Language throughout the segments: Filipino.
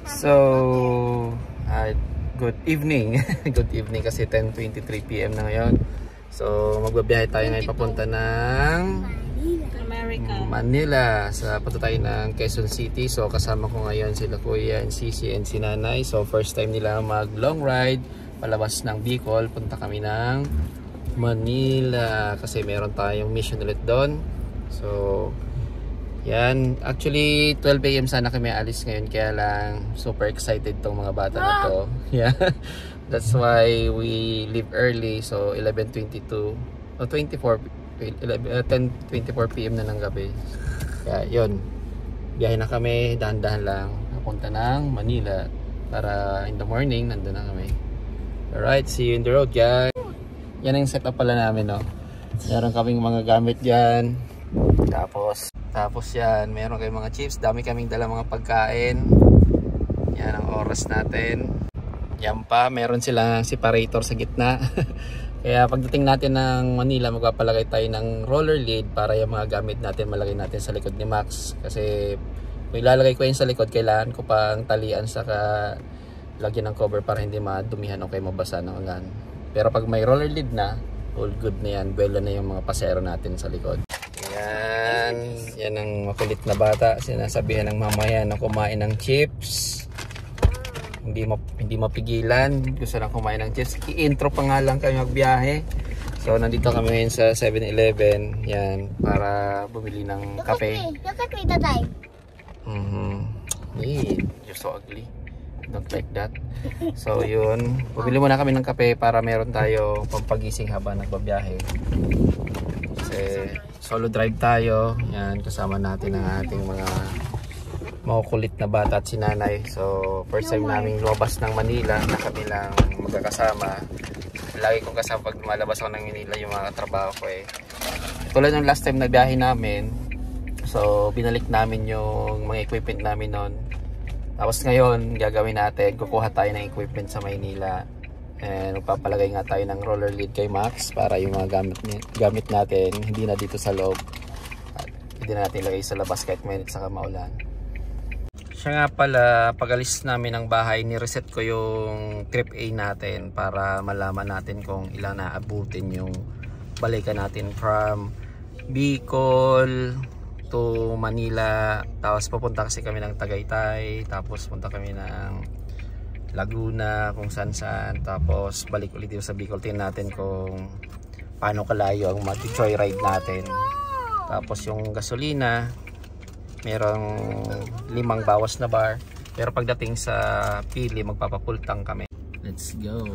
So, good evening. Good evening kasi 10:23 PM na ngayon. So, magbabiyahe tayo ngayon papunta ng Manila. Sa punta tayo ng Quezon City. So, kasama ko ngayon sila Kuya and Sisi and si Nanay. So, first time nila mag long ride palabas ng Bicol. Punta kami ng Manila kasi meron tayong mission ulit doon. So, yan, actually 12 AM sana kami alis ngayon, kaya lang super excited tong mga bata na to. Yeah. That's why we leave early. So 11:22 o 10:24 PM na ng gabi. Kaya yun, biyahe na kami, dahan-dahan lang papunta ng Manila para in the morning nandun na kami. Alright, see you in the road, guys. Yan ang setup pala namin, no. Meron kaming mga gamit dyan. Tapos yan, meron kayong mga chips. Dami kaming dala mga pagkain. Yan ang oras natin. Yan pa, meron silang separator sa gitna. Kaya pagdating natin ng Manila, magpapalagay tayo ng roller lid para yung mga gamit natin malagay natin sa likod ni Max. Kasi kung ilalagay ko yun sa likod, kailangan ko pang talian saka lagyan ng cover para hindi madumihan o kayo mabasa ng ulan. Pero pag may roller lid na, all good na yan. Buwelo na yung mga pasero natin sa likod. Yan ang makulit na bata. Sinasabihan ng mamaya na kumain ng chips. Hindi mapigilan. Gusto lang kumain ng chips. I-intro pa nga lang kami magbiyahe. So nandito kami ngayon sa 7-Eleven. Yan, para bumili ng kape. Look at me, Tatay. You're so ugly. Don't like that. So yun, bumili muna kami ng kape para meron tayo pampagising habang nagbabiyahe. Kasi solo drive tayo. Yan, kasama natin ang ating mga makukulit na bata at si Nanay. So first time namin lumabas ng Manila na kami lang magkakasama. Lagi kong kasama pag lumalabas ako ng Manila yung mga trabaho ko eh. Tulad ng last time na biyahe namin, so binalik namin yung mga equipment namin noon. Tapos ngayon, gagawin natin, kukuha tayo ng equipment sa Maynila. And magpapalagay nga tayo ng roller lid kay Max para yung mga gamit natin hindi na dito sa loob. At hindi na natin lagay sa labas kahit mainit saka maulan. Siya nga pala, pag-alis namin ng bahay, ni-reset ko yung trip A natin para malaman natin kung ilang naabutin yung balikan natin from Bicol to Manila. Tapos papunta kasi kami ng Tagaytay, tapos punta kami ng Laguna, kung saan. Tapos balik ulit dito sa Bicol. Tingnan natin kung paano kalayo ang mag-joyride natin. Tapos yung gasolina, merong 5 bawas na bar. Pero pagdating sa pili, magpapapultang kami. Let's go.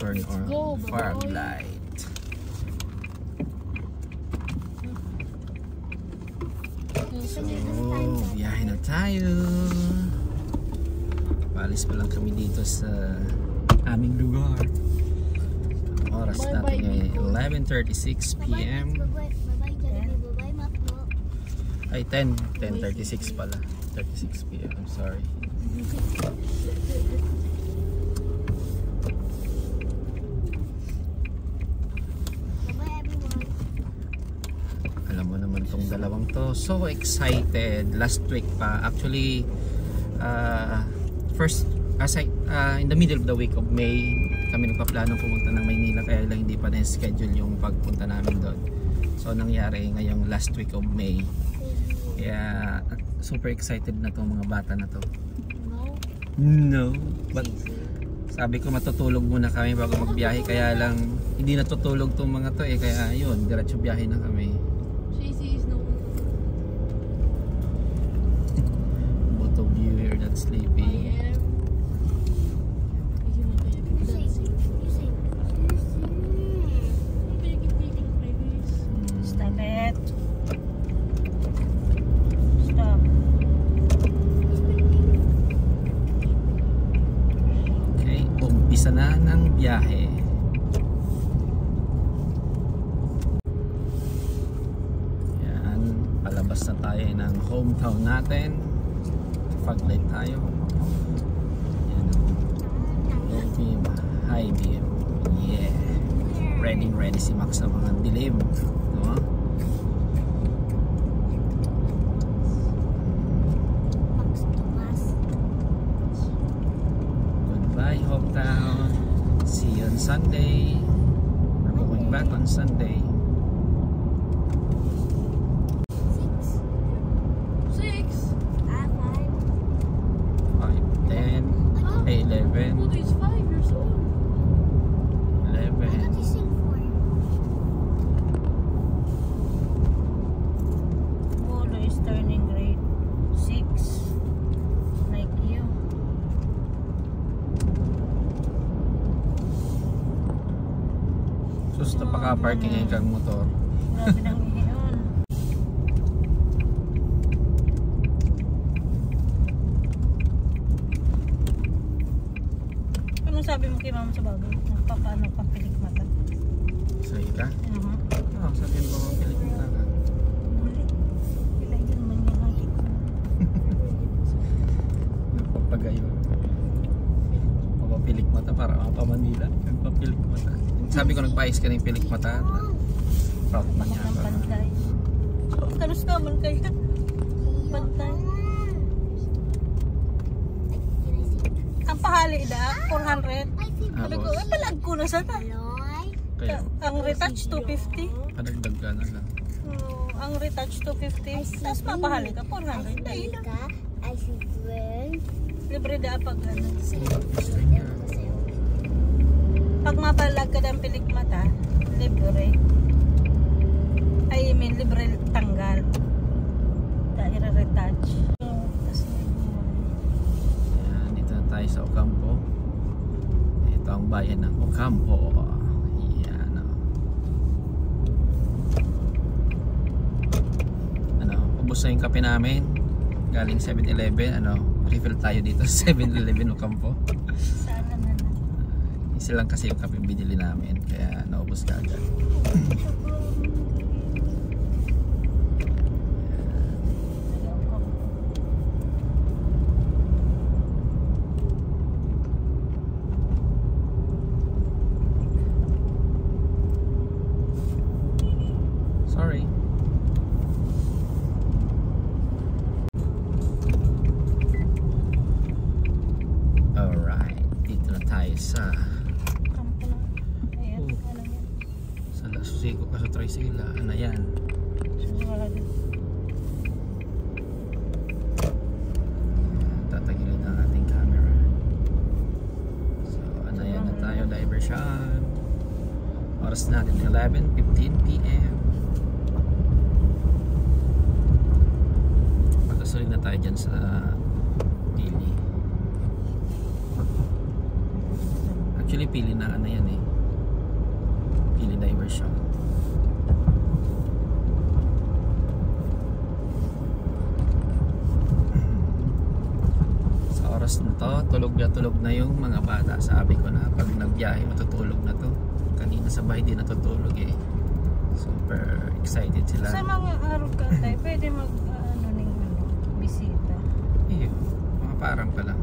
Turn on fog light. So, biyahe na tayo. Paalis pa lang kami dito sa aming lugar. Oras natin ngayon 11:36 PM. Ay, 10:36 pala. 36 PM, I'm sorry. Alam mo naman tong dalawang to, so excited. Last week pa, actually in the middle of the week of May kami nagpaplano pumunta ng Maynila, kaya lang hindi pa na-schedule yung pagpunta namin doon. So nangyari ngayong last week of May. Kaya super excited na tong mga bata na to. No. But sabi ko matutulog muna kami bago magbiyahe, kaya lang hindi natutulog tong mga to eh, kaya yun, diretso biyahe na kami. Both of you here not sleeping. Stop it. Stop. Okay, umpisa na ng biyahe. Yan, palabas na tayo ng hometown natin. Fog light tayo. Yan, low beam, high beam. Yeah, ready si Max sa mga dilim, no? Bye hometown. See you on Sunday. We're going back on Sunday. 11. Oh, he's 5 years old. 11. Polo is turning grade 6. Like you. Sus, napaka-parking ngayon kang motor. Grabe nang iyon. Anong sabi mo kay mama sa bago? Nagpapaano pang pilik mata? Sa ika? Uh-huh. Sabihin ko kung pilik mo ka. Muli. Pilay din man yan ang kiko. Nagpapagayon. Papapilik mata para mapamanila. Nagpapilik mata. Sabi ko nagpais ka ng pilik mata. Proud na niya. Ang pantay. Kanus naman kayo. Pantay. Ang pahali na, 400. Sabi ko, palag ko na sana. Kaya, Ang retouch 250. padagdag ka na lang. Ang retouch 250. Tapos mapahali ka, 400. Ay, libre na pag ano. Pag mapalag ka ng pilik mata, libre. I mean, libre tanggal. Dahil retouch. Ayan, dito na tayo sa Ocampo. Ito ang bayan ng Ocampo. Ayan. Ubos na yung kape namin. Galing 7-Eleven. Refill tayo dito sa 7-Eleven Ocampo. Sana na lang. Isa lang kasi yung kape binili namin. Kaya naubos ka agad. Sorry. Alright, dito na tayo sa Kampo na. Ayan, ano yan. sa Susico ka sa tricycle. Ano yan? Susunod. Tatagilid ang ating camera. So, ano yan na tayo, diversion. Oras natin 11:15 PM. Magkasulit na tayo dyan sa Pili. Actually Pili na ano yan eh, Pili diversion. Sa oras na to, tulog na yung mga bata. Sabi ko na pag nagbiyahe matutulog na to. Kanina sa bahay di natutulog eh. Super excited sila. Sa mga araw ka tayo, pwede bisita. Iyo, mga parang pa lang.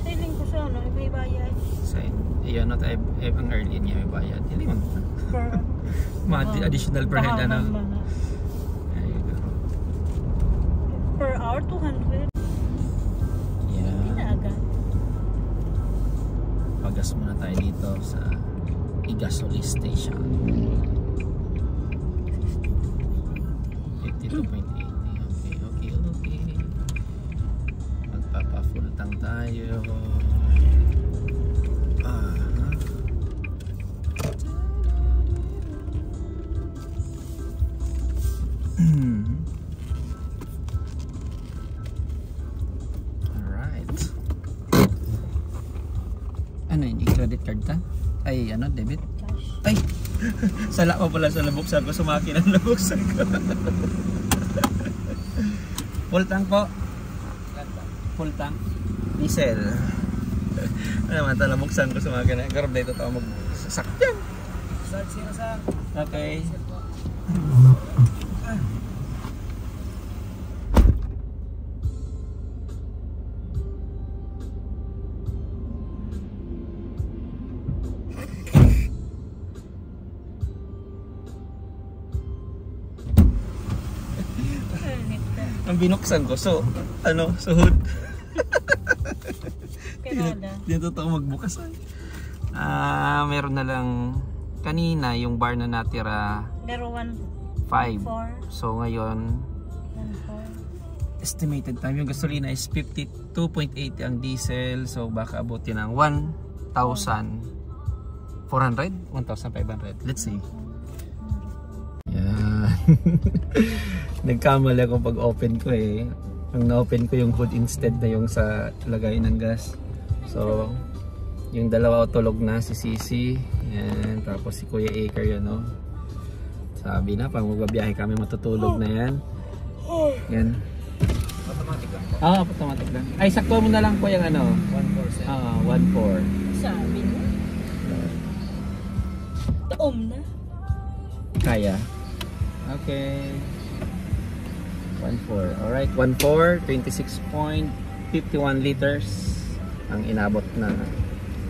Sailing ko sa may bayad. Iyon not ang early niya may bayad. Hindi mo Per additional per head tahanan ano. man na. There you go. Per hour, 200. Yeah. Pinaaga. Pagas muna tayo dito sa Igasoli Station. 52.80. Okay. Magpapa-full tank tayo. Alright. Ano yun? I-credit card ta? Ay, debit? Cash. Ay! Sala pa pala sa nabuksan ko. Sumaki na nabuksan ko. Full tank po. Full tank. Diesel. Ano naman ito, nabuksan ko. Sumaki na. Garab na ito tao magsasakyan. Okay. Nita. Ang binuksan ko, so, suhod. Kanada. Hindi totoo magbukas ay. Meron na lang kanina yung bar na natira 5. So ngayon 1.4. estimated time yung gasolina is 52.80 ang diesel. So baka abutin ng 1,400? 1,500. Let's see. Yan. Nagkamali ako pag open ko eh. Ang na-open ko yung hood instead na yung sa lagay ng gas. So yung dalawa tulog na, si Sisi, yan, tapos si Kuya Aker yan, no? Sabi na, pag magbabiyahe kami matutulog na yan. Yan. Automatic lang po. Automatic lang. Ay, sakto mo na lang po yung ano? 1%. 1.4. Sabi mo. Taom na. Kaya? Okay. 1.4. Alright, 1.4, 26.51 liters ang inabot na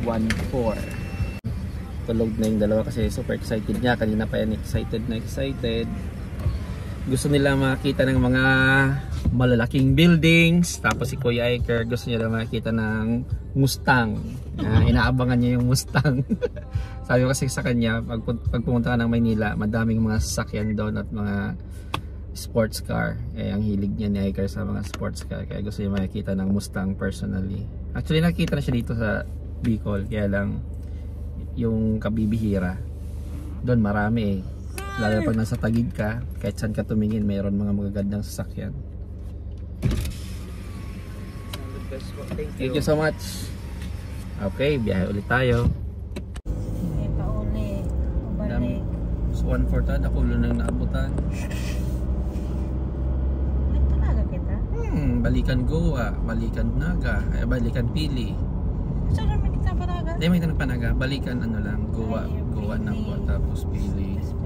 1.4. Tulog na yung dalawa kasi super excited niya. Kanina pa yan excited. Gusto nila makita ng mga malalaking buildings. Tapos si Kuya Aker gusto niya makita ng Mustang. Inaabangan niya yung Mustang. Sabi ko kasi sa kanya, pag pumunta ka ng Maynila, madaming mga sasakyan doon at mga sports car. Ang hilig niya ni Aker sa mga sports car. Kaya gusto niya makita ng Mustang personally. Actually nakita na siya dito sa Bicol, kaya lang yung kabibihira doon marami eh, lalo pag nasa Taguig ka, kahit saan ka tumingin mayroon mga magagandang sasakyan. Thank you so much. Okay, biyahe ulit tayo. Pauli, balik. So 1.4 ako ulo nang naabutan. Nagtalaga kita? Balikan Goa, balikan Naga, balikan Pili. Saan naman kita palaga? Hindi, may tanong Panaga. Balikan ano lang, Goa, Nagwa, tapos Pili. So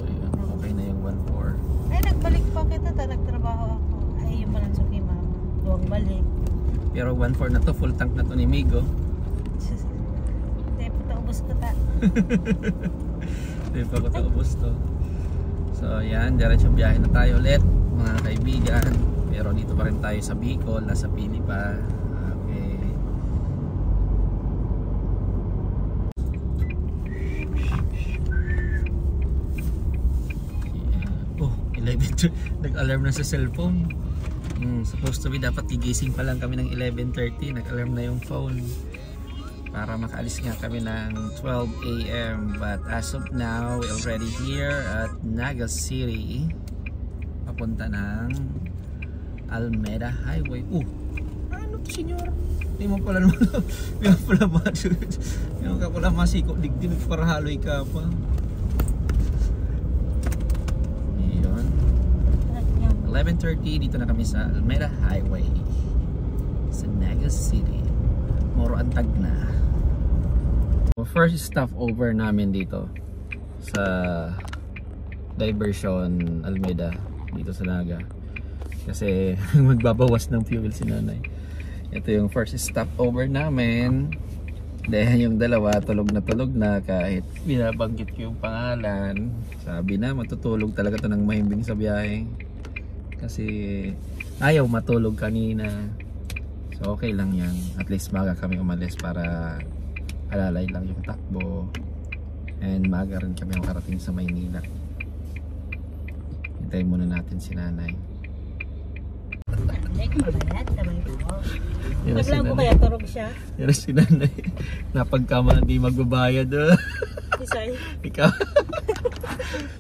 yun, okay na yung 1.4. Ay, nagbalik pa kita. Nagtrabaho ako. Ay, yung palang suki mama. Huwag balik. Pero 1.4 na to, full tank na to ni Migo. Hindi, puta ubos ko ta. Hindi pa ko taubos to. So yan, diretso biyahe na tayo ulit mga kaibigan. Pero dito pa rin tayo sa Bicol, nasa Pili pa. Okay. Oh, 11. Nag-alarm na sa cellphone. Supposed to be dapat gigising pa lang kami ng 11:30. Nag-alarm na yung phone para makaalis nga kami ng 12 AM. But as of now, we're already here at Naga City. Papunta ng Almeda Highway. Ano to, senyor? Hindi mo pala naman. Hindi mo pala masik. Hindi mo ka pala masiko. Digdig para haloy ka pa. Yun. 11:30, dito na kami sa Almeda Highway sa Naga City. Moro antag na. First stop over namin dito sa Diversion Almeda dito sa Naga kasi magbabawas ng fuel si nanay. Ito yung first stop over namin. Dahil yung dalawa tulog na kahit binabanggit ko yung pangalan. Sabi na matutulog talaga to ng mahimbing sa biyahe kasi ayaw matulog kanina. So okay lang yan, at least maga kami umalis para alalay lang yung takbo and maga rin kami makarating sa Maynila. Hintayin muna natin si nanay. Naglang ko kaya turog siya. Yan si nanay. Napagkama hindi magbabayad. Isay. Ikaw.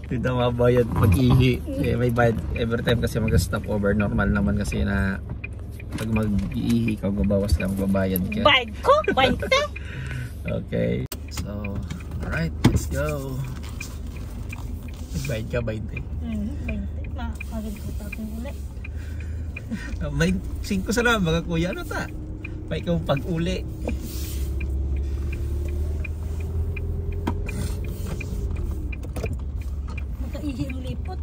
Hindi na mabayad pag-ihi. May bayad every time kasi mag-stop over. Normal naman kasi na pag mag-iihi ka, babawas lang, babayad ka. Bayad ko? Bayad ka? Okay. So, alright, let's go. Bayad ka, bayad eh. Bayad. Magod ko tapos ulit. 5 sa lang, mga kuya, ano ta? Pa ikaw pag-uli. Makaihi ang lipot.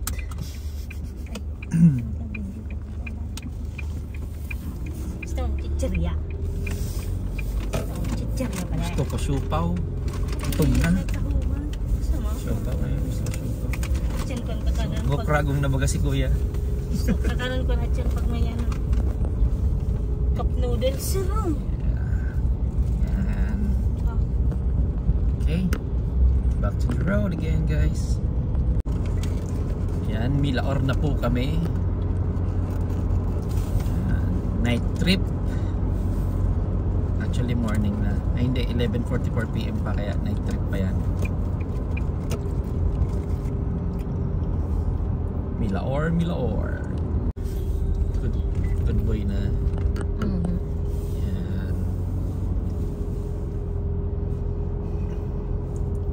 Gusto mong chichirya? Chichirya pala. Gusto ko siupaw. Tumnan. Gusto mo? Siupaw, ayun. Gusto ko siupaw. Chichen ko ang kakanan. Gokragong na baga si kuya. Kakanan ko na chichen pag may ano. Cup noodles. back to the road again, guys. Yan, Milaor na po kami. Night trip. Actually morning na. Ay hindi, 11:44 PM pa, kaya night trip pa yan. Milaor. Good boy na. Yan.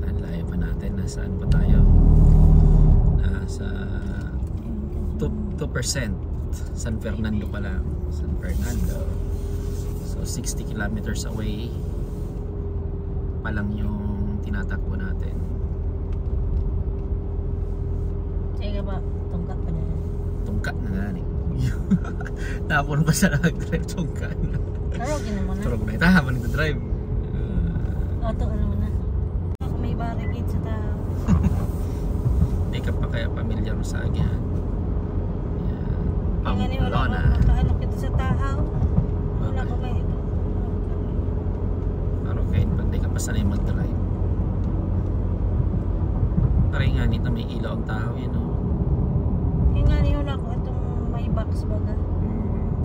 Ang layo pa natin. Nasaan pa tayo? Nasa 2%. San Fernando pa lang. San Fernando. So 60 kilometers away pa lang yung tinatakbo natin. Sige ba? Tungkat pa niya. Tungkat na nga eh. Tapon pa sa nag-drive tungkat na. Tarogin naman na. Turog na ita habang nagdadrive. Auto ano mo na. Ako may barricade sa tao. Hindi ka pa kaya pamilyar sa agyan. Ang ano wala Pamplona. ko makaano kita sa tahaw. Wala ko may ito. Pero kahit pag di ka pa sanay mag-drive. Paray nga nito may ilaw ang tao yun o. Yung nga niyo na ko itong may box baga.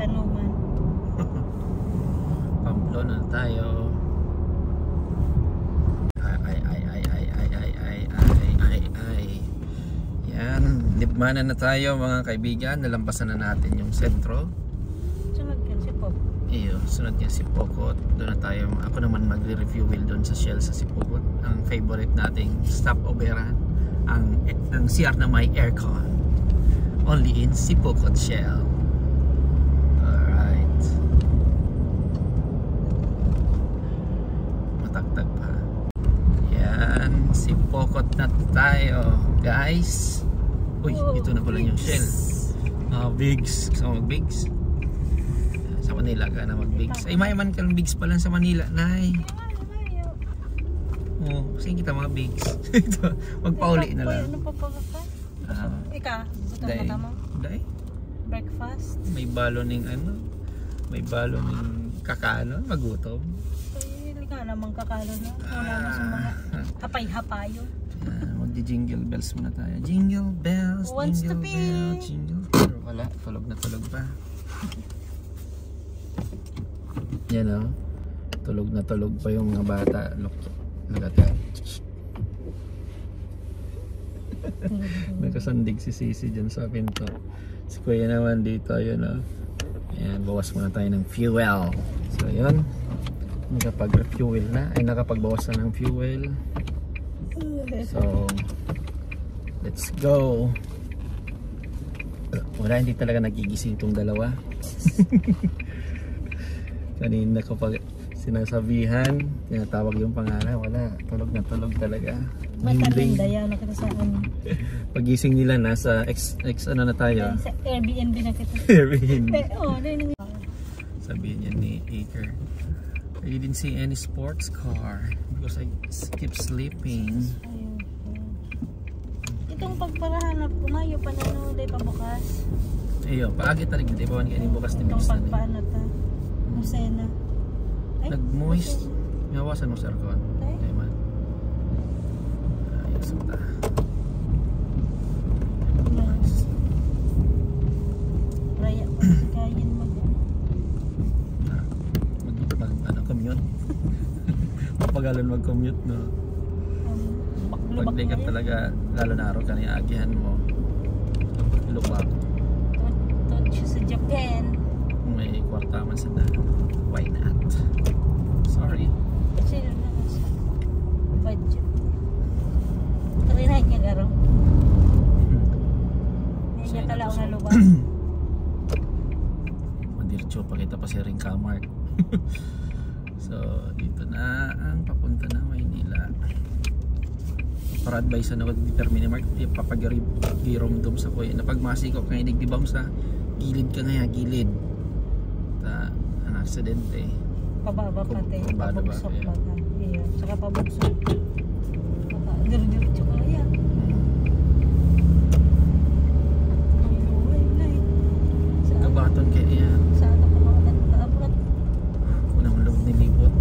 Tanungan. Pamplona na tayo. Ay. Yan, libmanan na tayo mga kaibigan. Nalampasan na natin yung sentro. Sunod yan si Pop. Iyo, sunod niya si Pokot. Doon na tayo. Ako naman magre-refuel doon sa Shell sa si Pokot. Ang favorite nating stopoveran. Ang CR na may aircon. Only in si Pokot Shell. Alright. Matagtag pa. Yan, si Pokot na tayo, guys. Uy, ito na pala yung Shell. Bigs. Gusto mo mag-Bigs? Sa Manila ka na mag-Bigs. Ay, mayaman ka ng Bigs pa lang sa Manila, Nay. Oo, sige kita mga Bigs. Magpauli na lang. Ano pa pa ka? Ika, gutom ka mo? Dahil? Breakfast? May balo ning ano? May balo ning kakano? Magutom? Ay, hindi ka naman kakalo na. Wala mo sa mga hapay-hapayo. Magdi-jingle bells muna tayo. Jingle bells, Wants to jingle be. bells, jingle. Pero wala, tulog na tulog pa. Yan o. Tulog na tulog pa yung mga bata. Look at yan. Nakasandig si Sisi dyan sa pinto. Si Kuya naman dito, yun o. Ayan, bawas muna tayo ng fuel. So yun, nakapag-refuel na. Ay, nakapagbawas na ng fuel. So, let's go. Wala, hindi talaga nagigising itong dalawa. Kanina kapag sinasabihan, tinatawag yung pangalan, wala, tulog na tulog talaga. Matalinda yan na kita sa ano. Pagising nila nasa ano na tayo? Sa Airbnb na kita. Airbnb. Oo, Sabihin niya ni Aker, I didn't see any sports car because I keep sleeping. Itong pagparahanap ko, mayo pa na no, day pa bukas. Ayo, paagi tarig di pa man kani bukas ni Itong Bigs na. pagpaano ta. Musena. Nag-moist. Ngawasan mo sa aircon. Ay. Ay man. Ayos ta. Raya pa kayin mag Commute. Mapagalan mag-commute no. Pag di ka talaga, lalo na araw ka na agihan mo. Lubak. Tot siya sa Japan. May kwarta man sa na. Why not? Sorry. Sino na sa budget. Trinay niya garo. Hindi niya talaw na lubak. Mandircho, pakita pa si Ring Kamart. So, dito na ang papunta na Maynila. Para advice na mag-determine mark, papag-girom dum sa kuya. Napagmasiko kang idigdibam sa gilid ka nga, gilid. Ang aksidente. Pababa pati. Pababa Pabugsok pa, pa ka. Iya. Saka pabugsok. Dir-diretso ka yan. Kabaton kaya yan. Sa ano ka mga nagpaabot? Kung naman loob nilibot.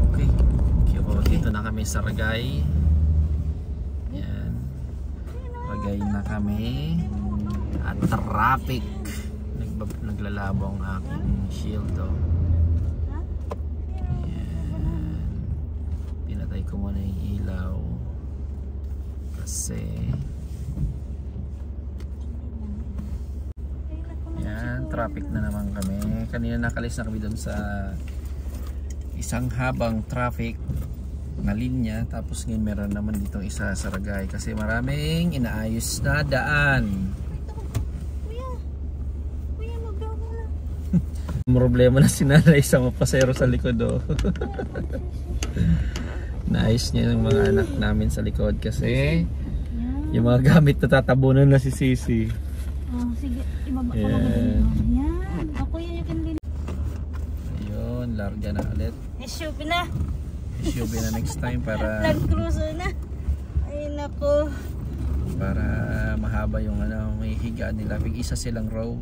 Okay. Dito na kami kami sa Ragay. Yan. Ragay na kami. At traffic. Naglalabo ang aking shield. Oh. Yan. Pinatay ko muna yung ilaw. Kasi yan, traffic na naman kami. Kanina nakalis na kami doon sa isang habang traffic na linya, tapos ngayon meron naman dito isa sa Ragay kasi maraming inaayos na daan. Kuya, magawa na. Problema na si nanay sa mga pasero sa likod. Oh. Naayos niya yung mga anak namin sa likod kasi yung mga gamit na tatabunan na si Sisi. Oh, sige, ibaba ko Yan. lang. Yan. Ako yan yung kanilin. Ayun, larga na ulit. SUV na. SUV na next time para Land Cruiser na. Ay nako. para mahaba yung ano, may higaan nila. Isa silang row.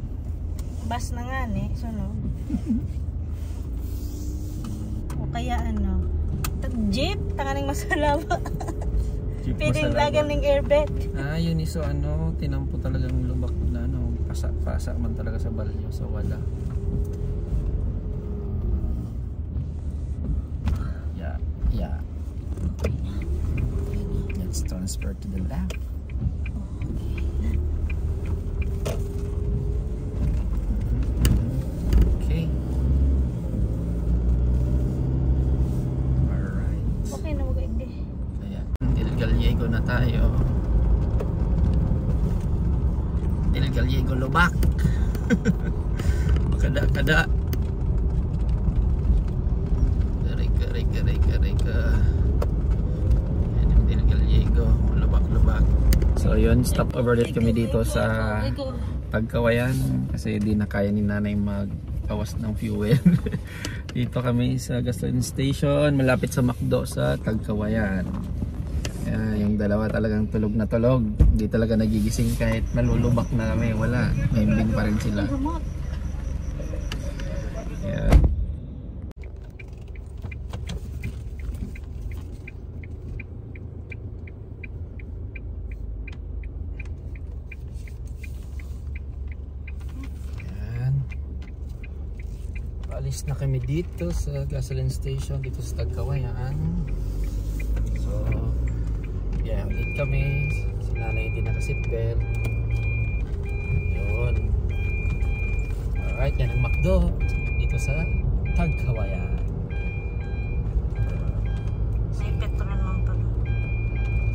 Bus na nga ni, sunod. O kaya ano, jeep, tanganing masalaba. Jeep Pwedeng masalaba. lagan ng airbag. Ah, yun iso ano, tinampo talagang lubak na ano, pasa man talaga sa balyo, so wala. Yeah. Let's transfer to the left. Okay. Alright. Okay na mag-igdi. Ayan. Del Gallego na tayo. Del Gallego Lubak. Kada. Reka. Ayan yung Del Gallego. Lubak. So yun, stop over ulit kami dito sa Tagkawayan kasi di na kaya ni nanay magpawas ng fuel. Dito kami sa gasoline station malapit sa McDo sa Tagkawayan. Yung dalawa talagang tulog na tulog, hindi talaga nagigising kahit malulubak na kami, wala, mahimbing pa rin sila. Yan. Alis na kami dito sa gasoline station dito sa Tagkawayan. So yeah, ulit kami. Si nanay hindi naka-seatbelt. Yun. Alright, yan ang McDo dito sa Tagkawayan. May petrol naman pala.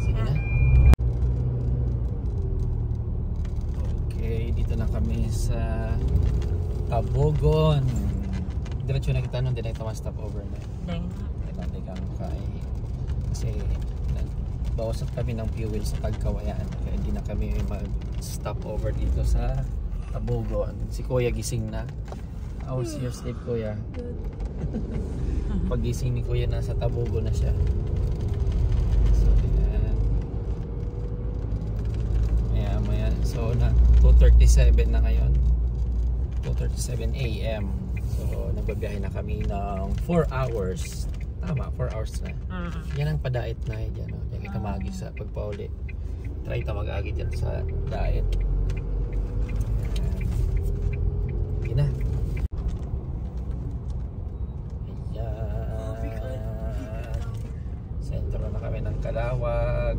Sige na. Okay, dito na kami sa Tabogon. Diretso na kita nun, di na kita ma-stop over na. Dahil Hindi kang kay kasi nagbawasan kami ng fuel sa Tagkawayan kaya hindi na kami mag-stop over dito sa Tabogon. Si Kuya gising na. How's your sleep, Kuya? Pag gising ni Kuya nasa Tabogon na siya. So maya. So na 2:37 na ngayon. 2:37 AM. So nagbabiyahe na kami ng 4 hours. Tama, 4 hours na. Yan ang pa-diet na yan. Yan kita mag-agi sa pagpauli. Try ta mag-agi dyan sa diet. Yan na. Ayan. Sentro na kami ng Calawag.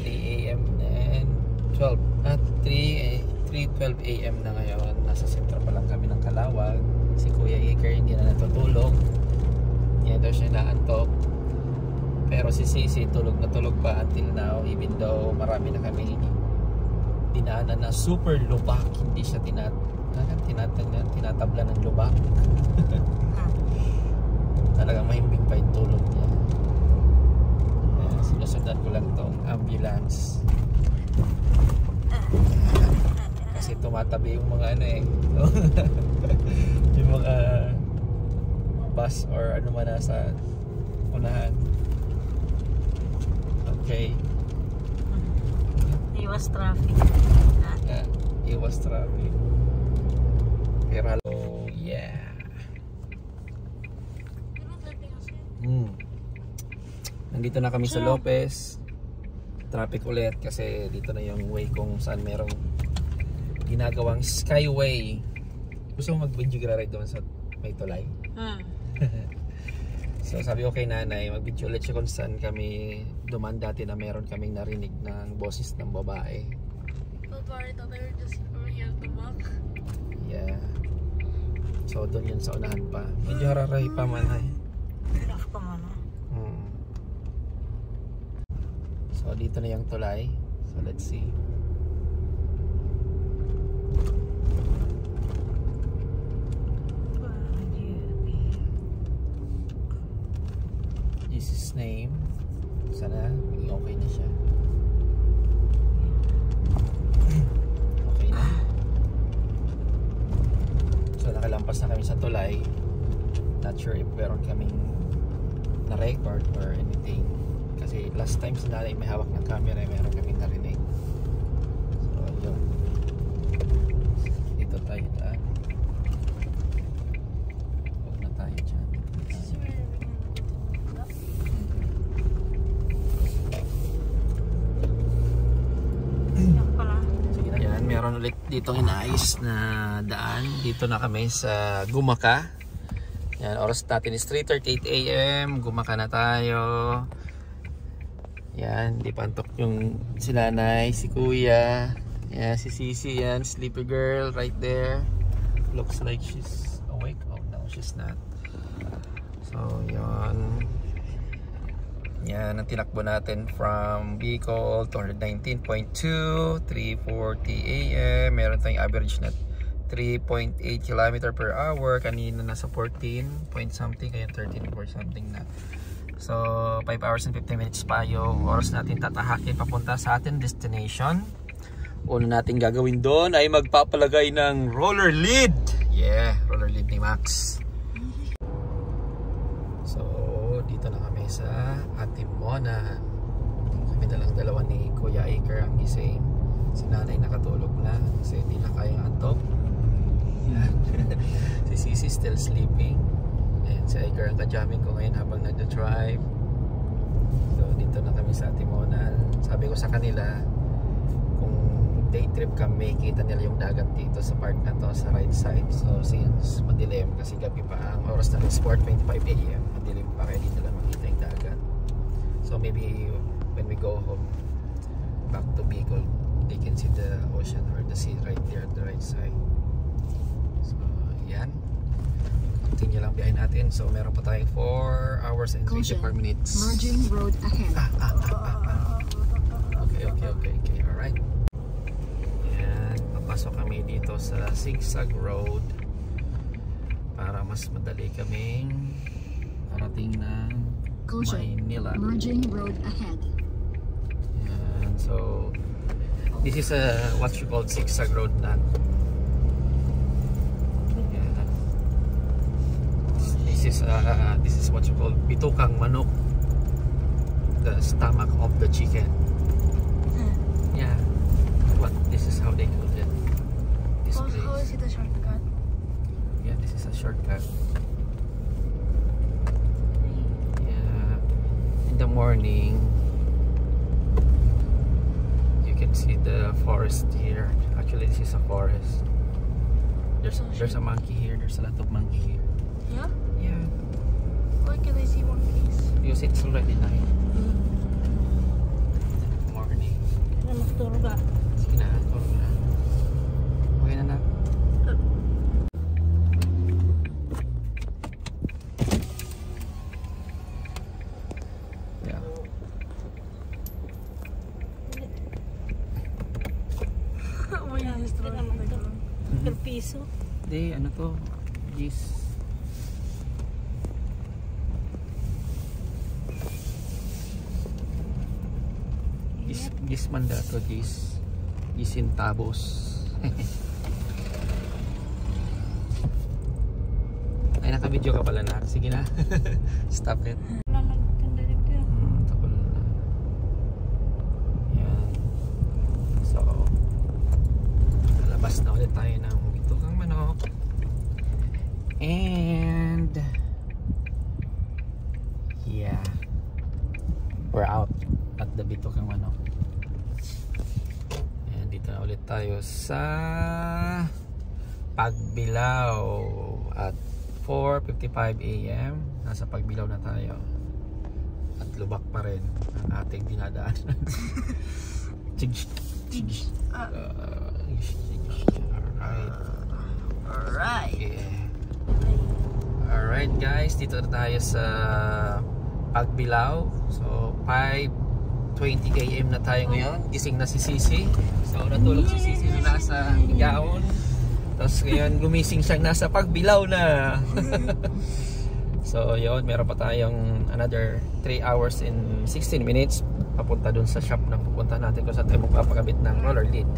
3 AM and 12 at 3:12 AM na ngayon. Nasa sentro pa lang kami ng Calawag. Si Kuya Iker hindi na natutulog. Hindi daw siya naantok. Pero si Sisi tulog na tulog pa until now, even though marami na kami dinaanan na super lubak. Hindi siya tinatabla ng lubak. Talagang mahimbing pa yung tulog niya. Sinusundan ko lang tong ambulance. Kasi tumatabi yung mga ano yung mga bus or ano man nasa unahan. Okay. iwas traffic. Iwas traffic. Pero yeah. Nandito na kami sa Lopez. Traffic ulit kasi dito na yung way kung saan merong ginagawang skyway. Gusto mo mag-video ride doon sa may tulay? So sabi ko kay nanay, mag-video ulit siya kung saan kami duman dati na meron kaming narinig ng boses ng babae. Yeah. So doon yun sa unahan pa. Medyo hararay pa man ay. Hirap pa man. So dito na yung tulay. So let's see. Jesus' name. Sana maging okay na siya. Okay na. So nakalampas na kami sa tulay. Not sure if meron kaming na-record or anything. Kasi last time si nanay may hawak ng camera, meron kaming narinig. So yun. Dito tayo daan. Huwag na tayo dyan. Ayan, meron ulit ditong inaayos na daan. Dito na kami sa Gumaka. Yan, oras natin is 3:38 AM. Gumaka na tayo. Yan, di pantok yung si nanay, si kuya. Yan, si Sisi yan, sleepy girl right there. Looks like she's awake. Oh no, she's not. So, yan. Yan, ang tinakbo natin from Bicol, 219.2, 3:40 AM. Meron tayong average na 3.8 km per hour. Kanina nasa 14 point something, kaya 13 point something na. So 5 hours and 15 minutes pa yung oras natin tatahakin papunta sa ating destination. Una natin gagawin doon ay magpapalagay ng roller lid. Yeah, roller lid ni Max. So dito na kami sa Atimonan. Kami na lang dalawa ni Kuya Iker ang gising. Si nanay nakatulog na kasi hindi na kayang antok. Yeah. Si Sisi still sleeping. And si Iker ang ka-jamming ko ngayon habang nagda-drive. So dito na kami sa Atimonan. Sabi ko sa kanila, kung day trip kami, kita nila yung dagat dito sa park na to, sa right side. So since madilim, kasi gabi pa ang oras na sport, 25 AM, madilim pa kaya dito lang makita yung dagat. So maybe when we go home back to Bicol, they can see the ocean or the sea right there at the right side. So yan, continue lang biyahe natin. So meron pa tayong 4 hours and 24 minutes. Merging road ahead. Okay, alright. Yan, papasok kami dito sa zigzag road para mas madali kaming parating ng Maynila. Merging road ahead. Yan, so this is a what you call zigzag road na. This is what you call bitukang manok, the stomach of the chicken. Yeah, what this is how they call it. This place. How is it a shortcut? Yeah, this is a shortcut. Yeah, in the morning you can see the forest here. Actually, this is a forest. There's a monkey here. There's a lot of monkey here. Yeah? Yeah, Why can I see monkeys? because it's already night. Morning. Magturo ka. Sige na, tulog na. Okay na na. Yeah. Oh yeah, per piso. Hindi, ano to? Gis. Gis man dato, gis. Gisintabos. Ay, naka-video ka pala na. Sige na. Stop it. Tapos na. Yan. So, lalabas na ulit tayo ng bitukang manok. And yeah. tayo sa Pagbilao at 4:55 AM. Nasa Pagbilao na tayo. At lubak pa rin ang ating dinadaanan. Alright. Yeah. Alright guys, dito na tayo sa Pagbilao. So 5:20 AM na tayo ngayon. Gising na si Sisi. So natulog si Sisi na nasa Igaon. Tapos ngayon gumising siyang nasa Pagbilao na. So yun, meron pa tayong another 3 hours and 16 minutes papunta dun sa shop na pupunta natin kung saan tayo magpapakabit ng roller lid.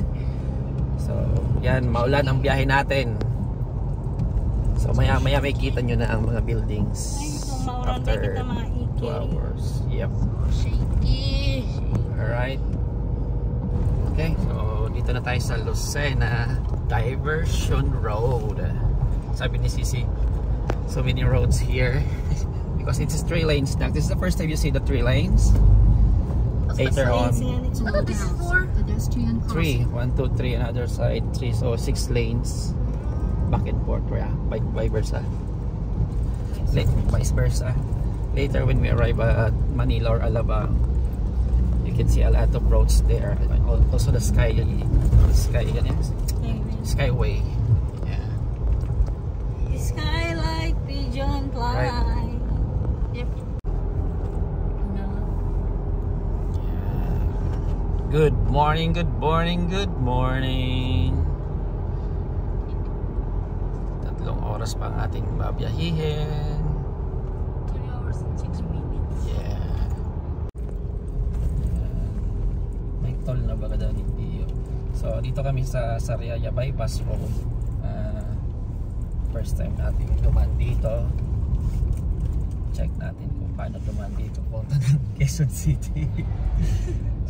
So yan, maulan ang biyahe natin. So maya may kita nyo na ang mga buildings after 2 hours. Yep. Alright. Okay, so dito na tayo sa Lucena Diversion Road. Sabi ni Sisi, so many roads here because it's 3 lanes now. This is the first time you see the 3 lanes. Later on, Oh, this is 4. Pedestrian 3, 1, 2, 3, another side 3, so 6 lanes back and forth, yeah, vice versa. Vice versa. Later when we arrive at Manila or Alabang, you can see a lot of roads there. Also the skyway. Yeah. Skylight pigeon fly. Right. Yep. No. Good morning, good morning, good morning. 3 oras pa ang ating babiyahihin. 3 hours and 6 minutes. Yeah. May toll na baga daw hindi yun. So dito kami sa Sariaya Bypass Road. First time natin dumaan dito. Check natin kung paano dumaan dito punta ng Quezon City.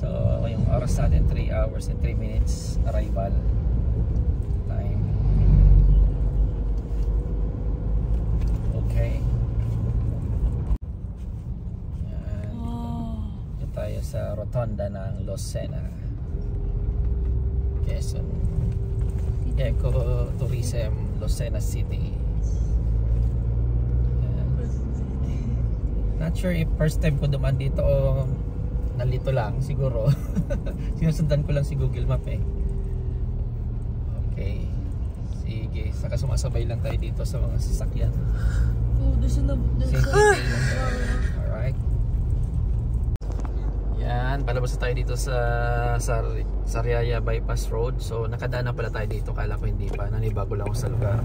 So yung oras natin 3 hours and 3 minutes arrival time. Okay. Yan. Dito tayo sa rotonda ng Lucena, Quezon Eco Tourism, Lucena City. Not sure if first time ko dumaan dito o nalito lang siguro. Sinusundan ko lang si Google Map eh. Okay. Sige, saka sumasabay lang tayo dito sa mga sasakyan. Oh, there's a Alright. Yan, palabas na tayo dito sa Sariaya Bypass Road. So nakadaan na pala tayo dito, kala ko hindi pa, nanibago lang ako sa lugar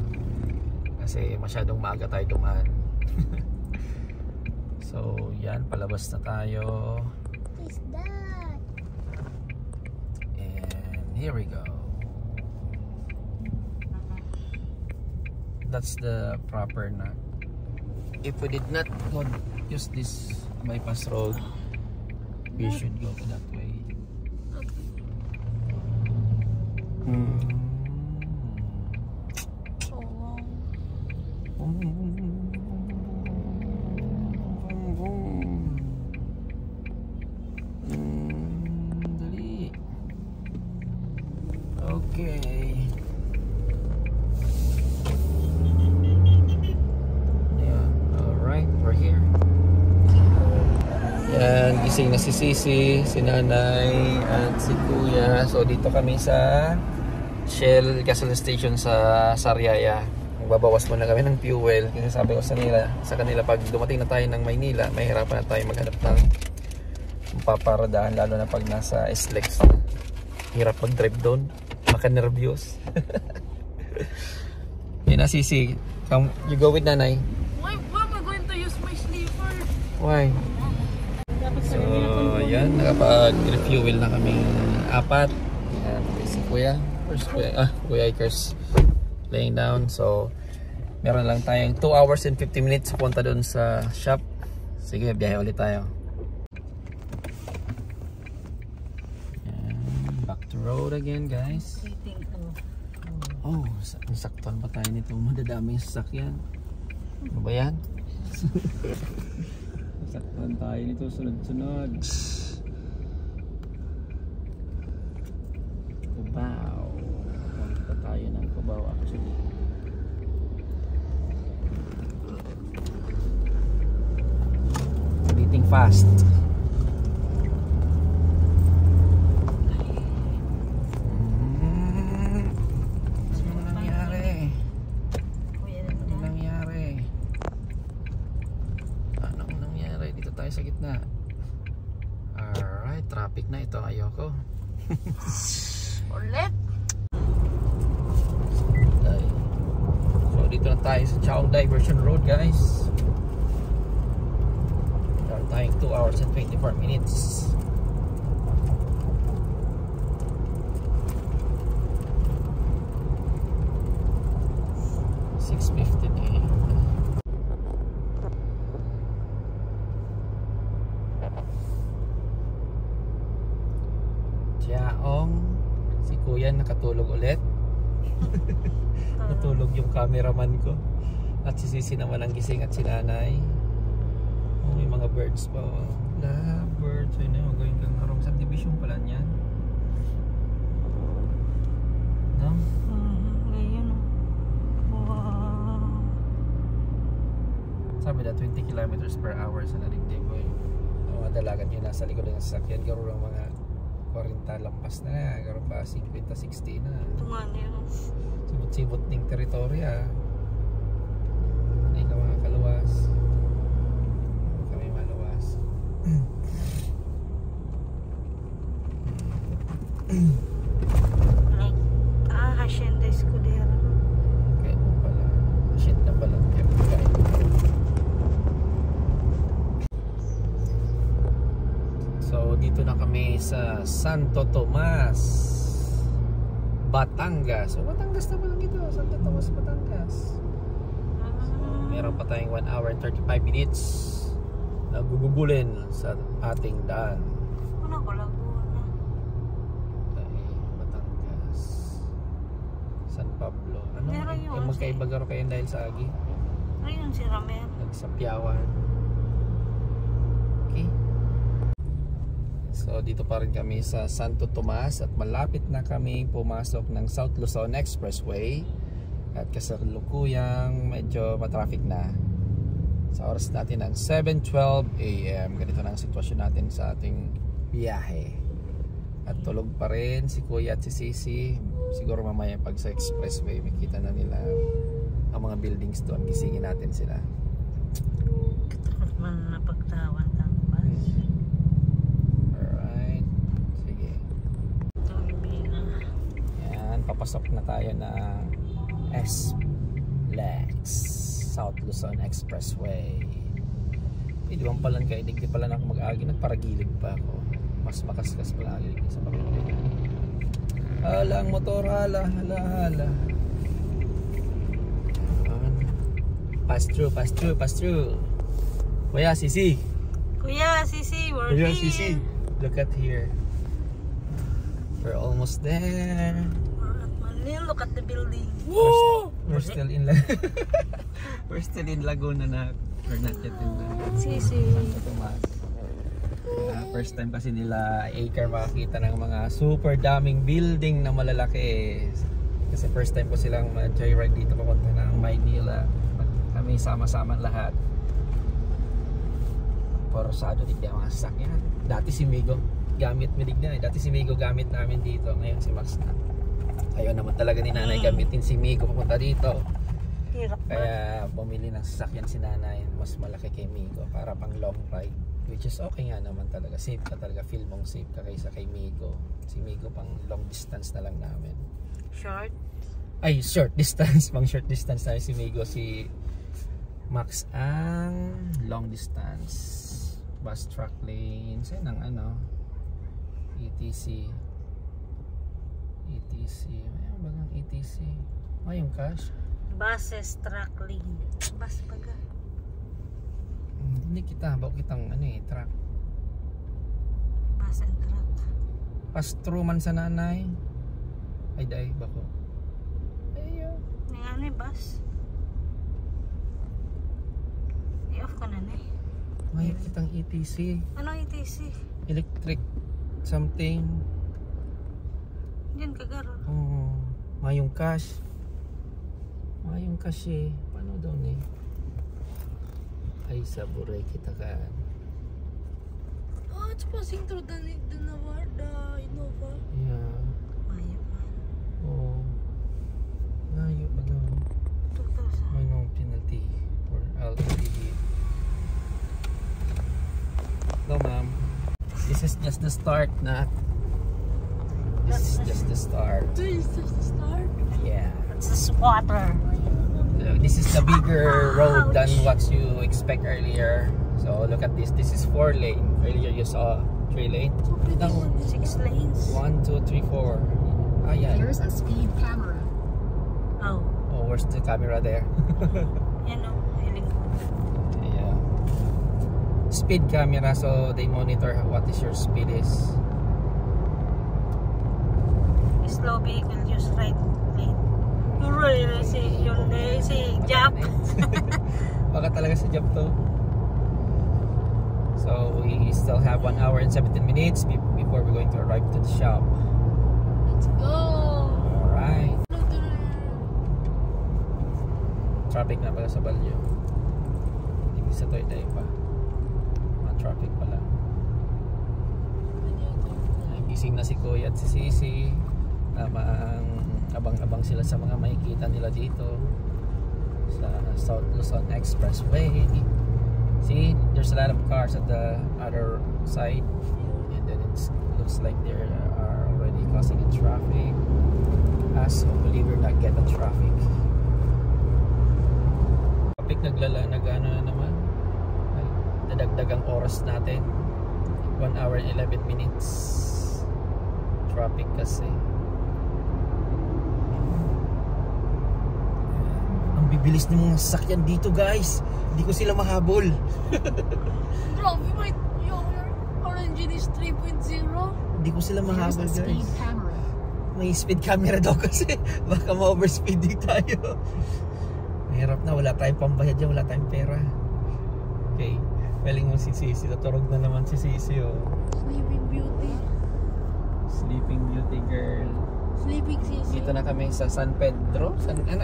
kasi masyadong maaga tayo dumaan. So yan, palabas na tayo. Is that? And here we go. That's the proper na. If we did not use this bypass road, we should go to that way. So long. Dali. Okay. Yeah, alright, we're here. Yan, gising na si Sisi, si Nanay, at si Kuya. So dito kami sa Shell gasoline station sa Sariaya. Magbabawas muna kami ng fuel kasi sabi ko sa kanila pag dumating na tayo ng Maynila, mahirapan na tayo maghanap ng paparadahan, lalo na pag nasa SLEX. Hirap mag-drive doon, maka-nervyos. Yan na Sisi, you go with Nanay. Why am I going to use my sleeper? Why? So, yan, nakapag-refuel na kami 4. Yan, si Kuya. First Kuya Ikers laying down. So, meron lang tayong 2 hours and 50 minutes punta doon sa shop. Sige, biyahe ulit tayo. Yan, back to road again, guys. Oh, saktuan pa tayo nito. Madadaming sasakyan. Ano ba yan? Saktuan tayo nito sunod-sunod. Wow. fast. Ano nangyari? Ano nangyari? Anong nangyari? Dito tayo sa gitna. Alright, traffic na ito. Ayoko. Ulit. So dito na tayo sa Chao Diversion Road, guys. Meron tayong 2 hours and 24 minutes. Tiyaong, si Kuya nakatulog ulit. Natulog yung cameraman ko. At si Sisi naman ang gising at si Nanay. Oh, may mga birds pa. Love birds. Ayun na, magawin kang narong subdivision pala niyan. No? Ngayon. Wow. Sabi na 20 kilometers per hour sa naligdig ko eh. Ang mga dalagan yun nasa likod ng sasakyan. Garo ng mga 40 lampas na. Garo pa 50-60 na. Tuman yun. Sibot-sibot ng teritorya. Hindi ka makakaluwas. Kami maluwas. Hacienda Escudero. Kaya mo pala. Shit na pala. Kaya mo kain. So dito na kami sa Santo Tomas, Batangas. So Batangas na pala dito. Santo Tomas, Batangas. So meron pa tayong 1 hour and 35 minutes na gugugulin sa ating daan. Ano ko lang na? Okay, Batangas, San Pablo. Ano? Meron yun, Yung magkaiba garo kayo dahil sa agi? Ayun si Ramel. Nagsapyawan. Okay. So dito pa rin kami sa Santo Tomas at malapit na kami pumasok ng South Luzon Expressway at kasalukuyang medyo matraffic na sa oras natin ng 7:12 AM. Ganito na ang sitwasyon natin sa ating biyahe at tulog pa rin si Kuya at si Sisi. Siguro mamaya pag sa expressway makita na nila ang mga buildings doon. Gisingin natin sila. Katakot man na pagtawan ng bus. Alright, sige. Tuloy na. Yan, papasok na tayo ng SLEX, South Luzon Expressway. Di ba pala kayo, di pala na ako mag-agi, nagparagilid pa ako. Mas makaskas pala agilid sa pagkakas. Hala, ang motor, hala. Pass through. Kuya, Sisi. Kuya, Sisi, we're Kuya, here. Sisi. Look at here. We're almost there. We're at Manila. Look at the building. We're still in We're still in Laguna na. We're not yet in Sisi. Santo Tomas. First time kasi nila Aker makakita ng mga super daming building na malalaki. Kasi first time ko silang ma-joyride dito papunta ng Maynila. Kami sama-sama lahat. Porosado din kaya mga sasakyan. Dati si Migo gamit na. Dati si Migo gamit namin dito. Ngayon si Max na. Ayaw naman talaga ni Nanay gamitin si Migo papunta dito. Hirap ba? Kaya bumili ng sasakyan si Nanay mas malaki kay Migo para pang long ride. Which is okay nga naman talaga. Safe ka talaga. Feel mong safe ka kaysa kay Migo. Si Migo pang long distance na lang namin. Short. Ay, short distance. Pang short distance tayo si Migo. Si Max ang long distance. Bus truck lanes. Yan ang ano. ETC. Mayroon ba ng ETC? May yung cash? Buses, truck lane. Bus baga. Hindi kita. Bako kitang ano eh, truck. Bus and truck. Pass-through man sa Nanay. Ay, dahi. Bako. Ayaw. Nga bus. I-off ka na na eh. May kitang ETC. Ano ETC? Electric something. Diyan kagaro. Oo. Mayong cash. Mayong cash eh. Paano daw eh? Ay, saburay kita ka. Oh, it's passing through the Innova. Yeah. Ayaw man. Oh. Layo pa daw. 2,000. May no penalty for LTD. No, ma'am. This is just the start, na. This is just the start. This is just the start. Yeah. It's the squatter. So this is the bigger road than what you expect earlier. So look at this. This is 4 lane. Earlier you saw 3 lane. No. 6 lanes. 1, 2, 3, 4. Ah, yeah. Here's a speed camera. Oh. Oh, where's the camera there? Yan o. Hiling ko. Yeah. Speed camera, so they monitor what is your speed is. Slow vehicle, use right lane. Right, si Jap. Baka talaga si Jap to. So we still have 1 hour and 17 minutes before we're going to arrive to the shop. Let's go. Alright. Traffic na pala sa Balyo. Hindi sa Toyday pa. Mga traffic pala. Gising na si Kuya at si Sisi. Abang-abang sila sa mga makikita nila dito sa South Luzon Expressway. See, there's a lot of cars at the other side, and then it looks like they are already causing a traffic. As hopefully we're not get the traffic. Traffic nagano na naman. Nadagdagang oras natin. 1 hour and 11 minutes. Traffic kasi. Bibilis ng mga sasakyan dito, guys. Hindi ko sila mahabol. Grabe, wait. Your orange is 3.0. Hindi ko sila Here's mahabol, a speed guys. camera. May speed camera daw kasi baka ma-overspeed din tayo. Mahirap na, wala tayong pambayad dyan, wala tayong pera. Okay, feeling mo si Sisi, taturog na naman si Sisi, oh. Sleeping Beauty. Sleeping Beauty girl. Sleeping Sisi. Dito na kami sa San Pedro. San Pedro.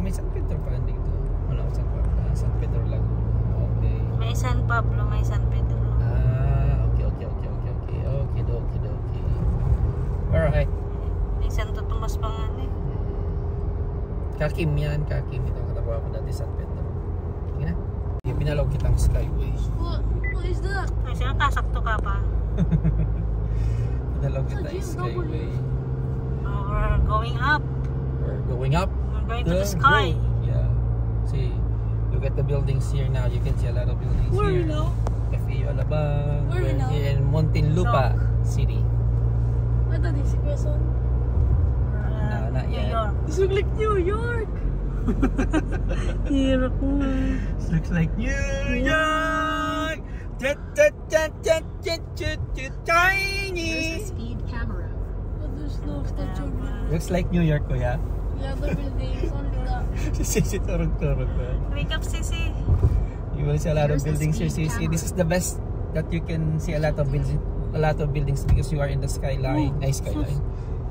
May San Pedro pa rin dito. Wala ko San Pedro lang. Okay. May San Pablo, may San Pedro. Okay. Alright. May Santo Tomas pa nga eh. Kakim yan, Kakim. Ito ang katabawa ko dati San Pedro. Sige na. Yung pinalaw kitang Skyway. What is that? Ay, sino kasakto ka pa? Pinalaw kitang Skyway. Oh, we're going up. We're going up. We're going to the sky. Yeah. See, look at the buildings here now. You can see a lot of buildings Where here. we now? FEU Alabang. Where we We're now? here in Muntinlupa City. I thought this was on. No, not New yet. York. This looks like New York. Hirap mo. This looks like New York. Tiny. Here's a speed camera. But there's no statue of Liberty. Looks like New York, kuya. Yeah, the buildings, only that. Sisi turog-turog ba? Wake up, Sisi. You will see a lot of Here's the buildings here, speed Sisi. camera. This is the best that you can see a lot of buildings because you are in the skyline. Ay, skyline.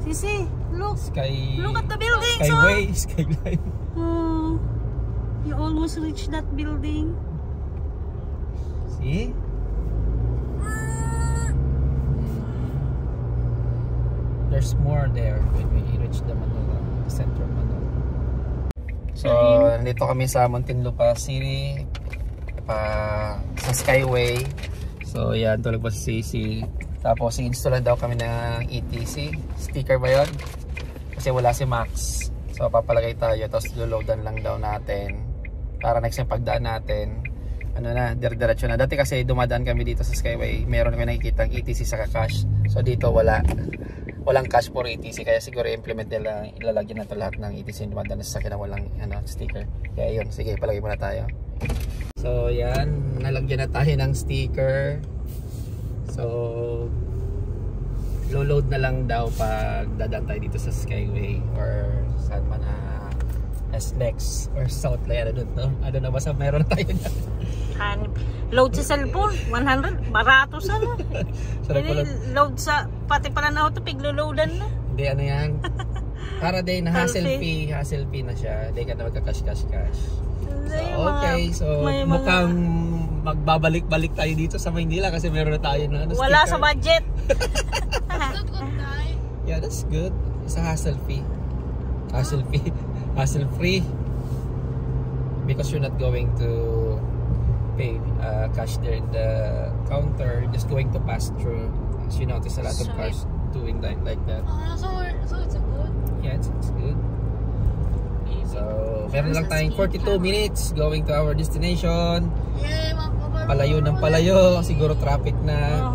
Sisi, look. Sky. Look at the buildings, Skyway, skyline. Oh, you almost reached that building. See? There's more there when we reach the Manila, the center of Manila. So, nandito kami sa Muntinlupa City, sa Skyway. So, yan, tulog pa si Sisi. Tapos, i-installan daw kami ng ETC. Sticker ba yun? Kasi wala si Max. So, papalagay tayo. Tapos, luludan lang daw natin. Para next time pagdaan natin, ano na, dire-diretso na. Dati kasi dumadaan kami dito sa Skyway. Meron kami nakikita ang ETC sa cash. So, dito walang cash for ETC. Kaya siguro i-implement nila, ilalagyan na ito lahat ng ETC yung dumadaan sa sakyan na walang sticker. Kaya yun, sige, palagay muna tayo. So, yan. Nalagyan na tayo ng sticker. So, load na lang daw pag dadaan tayo dito sa Skyway or saan man SLEX or Southline. I don't know, basta meron tayo na. Load sa cellphone, 100, barato sana. Sarap pala. Load sa, pati pala na auto, piglo-loadan na. Hindi, ano yan? Para din na hassle Healthy. fee na siya. Hindi ka na magka-cash. Hindi, So, okay, so may mukhang magbabalik-balik tayo dito sa Maynila kasi meron na tayo na wala sticker. sa budget. Yeah, that's good. It's a hassle fee. Hassle free. Because you're not going to pay cash there in the counter, you're just going to pass through. As you notice a lot of cars doing like that. So it's a good. Yeah, it's good. So, meron lang tayong 42 minutes going to our destination. Yay, Palayo ng palayo, siguro traffic na.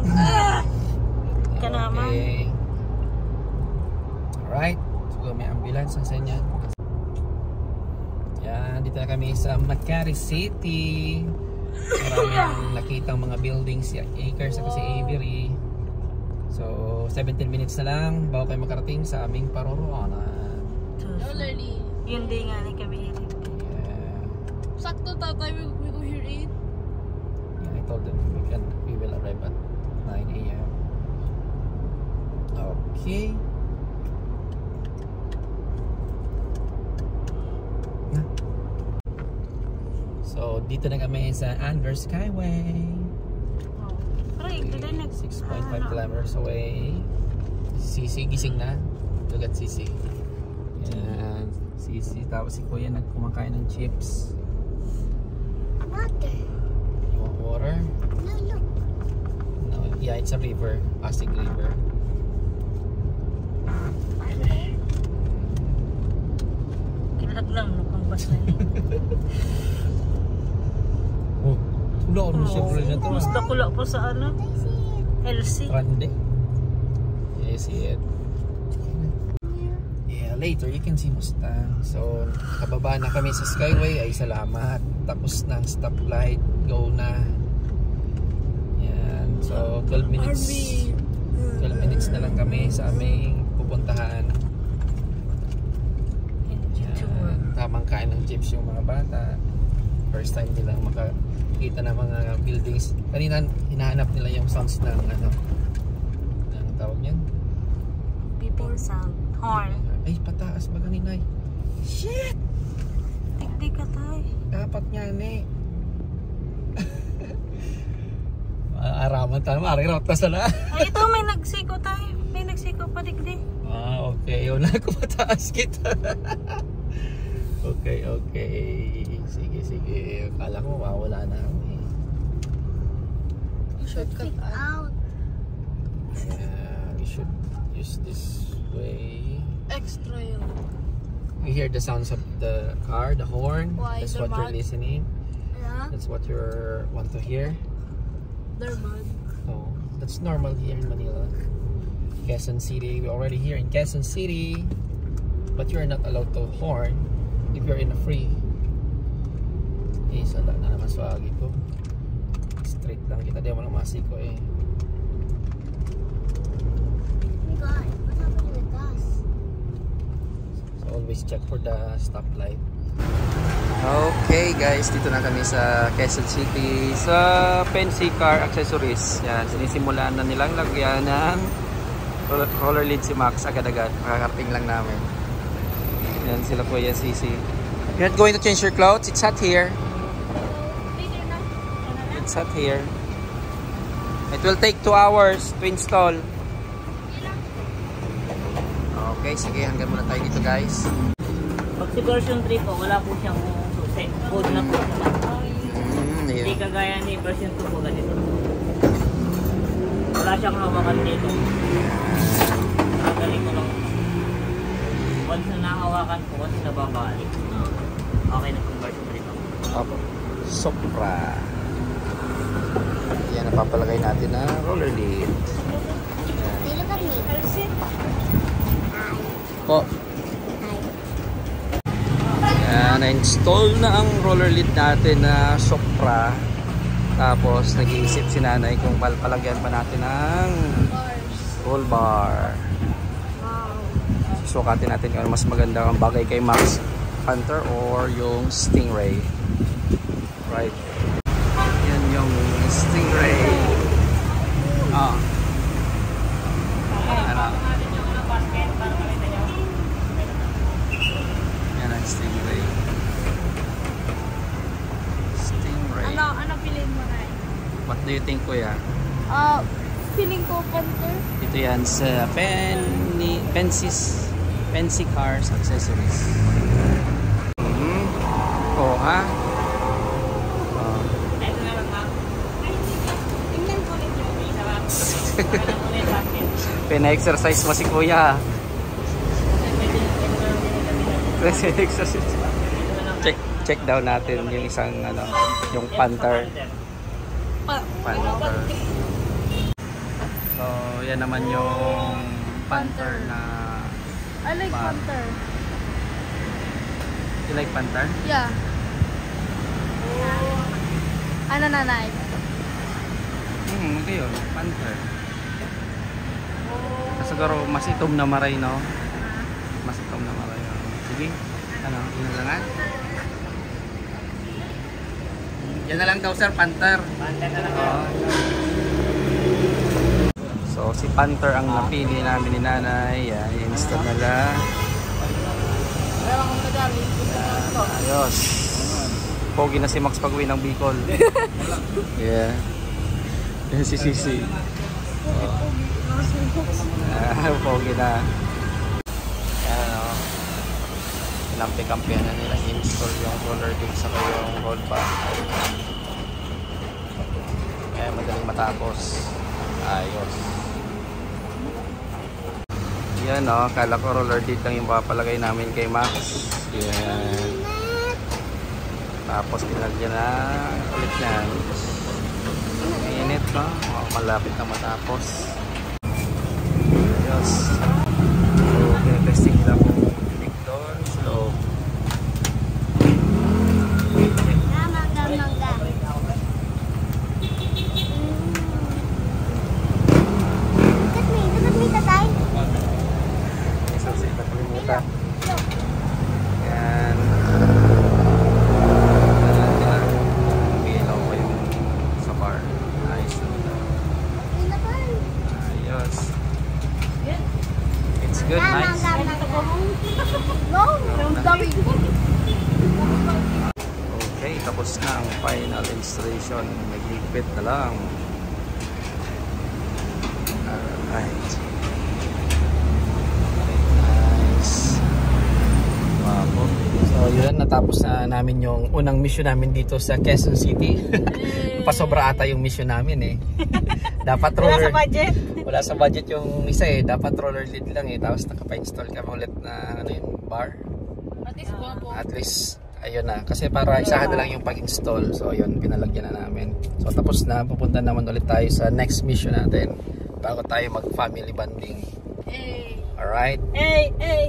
Ka naman. Okay. Alright, so may ambulance ang senyan. Yan, dito na kami sa Makati City. Maraming nakitang mga buildings, si Acres at si Avery. So, 17 minutes na lang bago kayo makarating sa aming paroroonan. Yun din nga ni Kabiri. Yeah. Sakto tatay, we go here eat. Yeah, I told them we will arrive at 9 a.m. Okay. So, dito na kami sa Anvers Skyway. Pero 6.5 kilometers away. Sisi, gising na. Look at Sisi. Yan. Sisi. Tapos si Kuya nagkumakain ng chips. Water. You want water? No. No. Yeah, it's a river. Pasig River. Kilag lang no kung basta ni. Oh, wala ko na siyempre na ito. Musta kula po sa ano? LC. Grande. Yes, it. Yeah, later you can see Mustang. So, kababa na kami sa Skyway. Ay, salamat. Tapos na ang stoplight. Go na. Yan. So, 12 minutes. 12 minutes na lang kami sa aming pupuntahan. Yan. Tamang kain ng chips yung mga bata. First time nilang makakita ng mga buildings. Kanina hinahanap nila yung sounds ng ano, ng tawag niyan. Beeping sound. Horn. Ay, pataas ba kaninay? Shit! Tikdi ka tayo. Dapat nga ni. Araman tayo, marirout ka sana. Ay, ito may nagsiko tayo. May nagsiko pa digdi. Ah, okay. Yun na ako, pataas kita. Okay. Sige. Akala ko mawala na kami. Shortcut out. Yeah, we should use this way. Extra yun. You hear the sounds of the car, the horn. Why? That's They're what you're bad? listening. Yeah. That's what you want to hear. They're bad. Oh, that's normal here in Manila. Quezon City, we're already here in Quezon City, but you're not allowed to horn if you're in a free. Eh, sala na naman swagi ko. Straight lang kita, di mo lang masiko eh. God, what's happening with us? So always check for the stoplight. Okay guys, dito na kami sa Quezon City sa Pensi Car Accessories. Yan, sinisimulan na nilang lagyan ng roller lid si Max agad-agad. Makakarating lang namin. Yan sila po yan, Sisi. You're not going to change your clothes? It's hot here. It's hot here. It will take 2 hours to install. Okay, sige, hanggang muna tayo dito guys. Pag si version 3 po, wala po siyang code na po naman. Hindi Yeah. kagaya ni version 2 po ganito. Wala siyang hawakan dito. Nakagaling mo lang. Once na nahawakan po, once na babalik. Okay na kung version 3 po. Opo. Sopra. Yan, napapalagay natin na roller lid. They look at me. Po. Yan, na-install na ang roller lid natin na Sopra. Tapos, nag-iisip si nanay kung palagyan pa natin ng roll bar. Susukatin natin kung mas maganda ang bagay kay Max Hunter or yung Stingray. Right. Yan yung Stingray. Ano? Stingray. Stingray. Ano piliin mo na? What do you think, kuya? Feeling ko panther. Ito yan sa Fancy Cars Accessories. Oh, ha? Oh. Ito naman, ma'am. Tingnan ko rin yung Isa, ma'am. Okay lang muna yung basket. Pina-exercise mo si kuya. Exercise. Check daw natin yung isang yung Panther. Panther. So, yan naman yung Panther na I like panther. You like Panther? Yeah. Ano nanay? Okay yun. Panther. Siguro mas itom na maray, no? Mas itom na maray. Sige. Ano? Yun na lang, yan na lang daw, sir. Panther. Panther na lang. So, si Panther ang napili namin ni nanay. Yan, i-install na lang. Ayos. Pogi na si Max pag-uwi ng Bicol. Yeah. Yan si Sisi. Pogi na. Yan, o. Kinampi-kampihan na nila i-install yung roller dito sa kayong roll bar. Kaya madaling matapos. Ayos. Yan, o. Kala ko roller dito lang yung papalagay namin kay Max. Yan. Tapos pinagyan na ulit yan. Mainit, no? O, malapit na matapos. Ayos. So, pinatesting nila kung big doon. So, yan. Umilaw pa yung sa bar. Ayos na. Ayos. It's good, nice. Okay, tapos na ang final installation. Nagligpit na lang. Alright. So yun, natapos na namin yung unang mission namin dito sa Quezon City. Pasobra ata yung mission namin eh. Dapat roller. Wala sa budget. Wala sa budget yung isa eh. Dapat roller lead lang eh. Tapos nakapa-install kami ulit na yung bar. At least ayun na. Kasi para isahan na lang yung pag-install. So yun, pinalagyan na namin. So tapos na, pupunta naman ulit tayo sa next mission natin bago tayo mag-family bonding. Alright?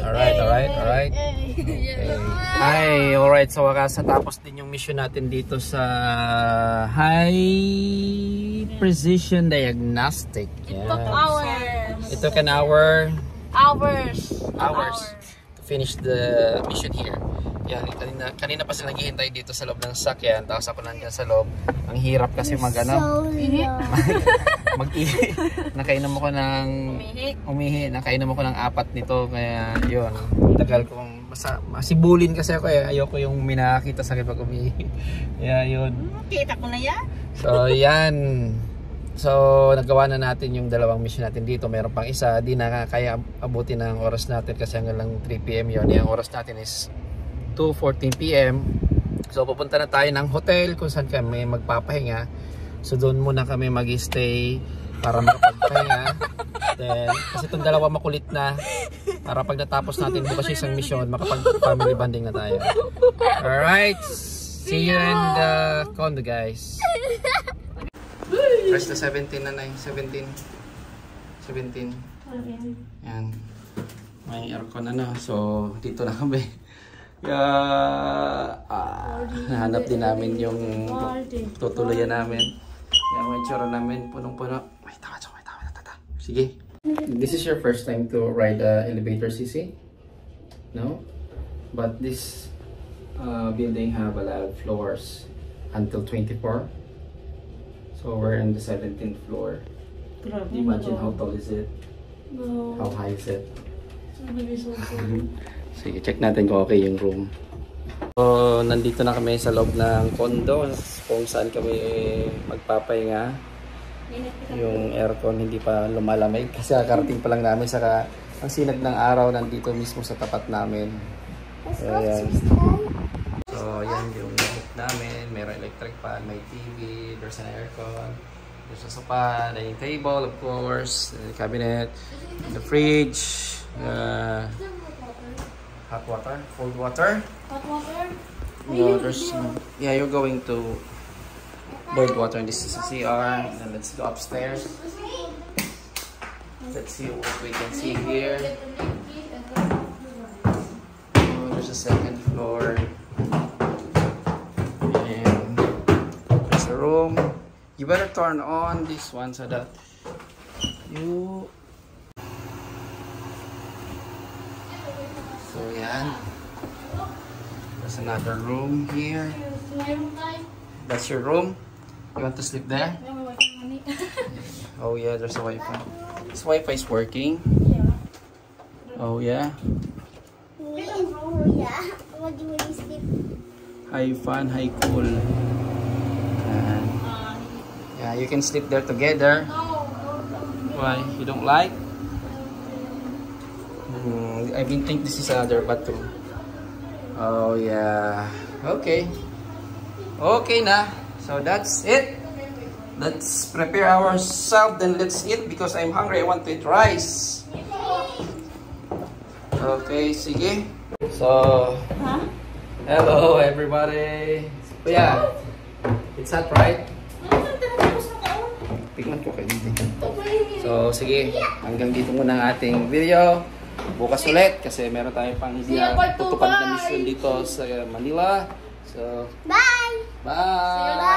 Alright. Okay. Ay, alright. So wakas natapos din yung mission natin dito sa High Precision Diagnostic. Yeah. It took an hour. Hours to finish the mission here. Yan, kanina pa sila naghihintay dito sa loob ng sakyan. Tapos ako nandiyan sa loob. Ang hirap kasi mag-ihi. Nakainom ako ng umihi. Nakainom ako ng 4 nito. Kaya yun, tagal kong masibulin kasi ako eh. Ayoko yung minakita sa akin pag umihi. Kaya yun. Kita ko na yan. So yan. So nagawa na natin yung dalawang mission natin dito. Meron pang isa. Di na kaya abutin ng oras natin kasi hanggang lang 3 PM yun. Yung oras natin is 2:14 PM. So pupunta na tayo ng hotel kung saan kami magpapahinga. So doon muna kami mag-stay para makapagpahinga. Then kasi itong dalawa makulit na para pag natapos natin bukas isang mission, makapag-family bonding na tayo. Alright, see you in the condo guys. Press the 17 na 17. Yan. May aircon na. So dito na kami. Nahanap din namin yung tutuluyan namin. Yan may tsura namin, punong-puno. Wait, tawa. Sige. This is your first time to ride elevator, CC? No? But this building have a lot of floors until 24. So we're in the 17th floor. Imagine how tall is it? No. How high is it? Sabi so Sige, check natin kung okay yung room. So, nandito na kami sa loob ng condo kung saan kami magpapahinga. Yung aircon hindi pa lumalamig kasi kakarating pa lang namin, saka ang sinag ng araw nandito mismo sa tapat namin. Ayan. So, yan yung unit namin. Mayroong electric fan, may TV, there's an aircon, there's a sofa, dining table, of course, the cabinet, the fridge, hot water, cold water. Hot water? No, there's yeah, you're going to boiled water, and this is a CR. And let's go upstairs. Let's see what we can see here. Oh, there's a second floor. And there's a room. You better turn on this one so that you... So yeah. There's another room here. That's your room? You want to sleep there? Oh yeah, there's a Wi-Fi. This Wi-Fi is working. Oh yeah. Yeah. What do you sleep? High fun, high cool. And yeah, you can sleep there together. Why? You don't like? I didn't think this is another bathroom. Oh yeah. Okay. Okay na. So that's it. Let's prepare ourselves, then let's eat because I'm hungry. I want to eat rice. Okay, sige. So, hello everybody. Oh yeah, it's hot, right? Tingnan ko kayo dito. So, sige. Hanggang dito muna ang ating video. Bukas ulit kasi meron tayong pang tutupad na mission dito sa Manila. So, Bye! bye!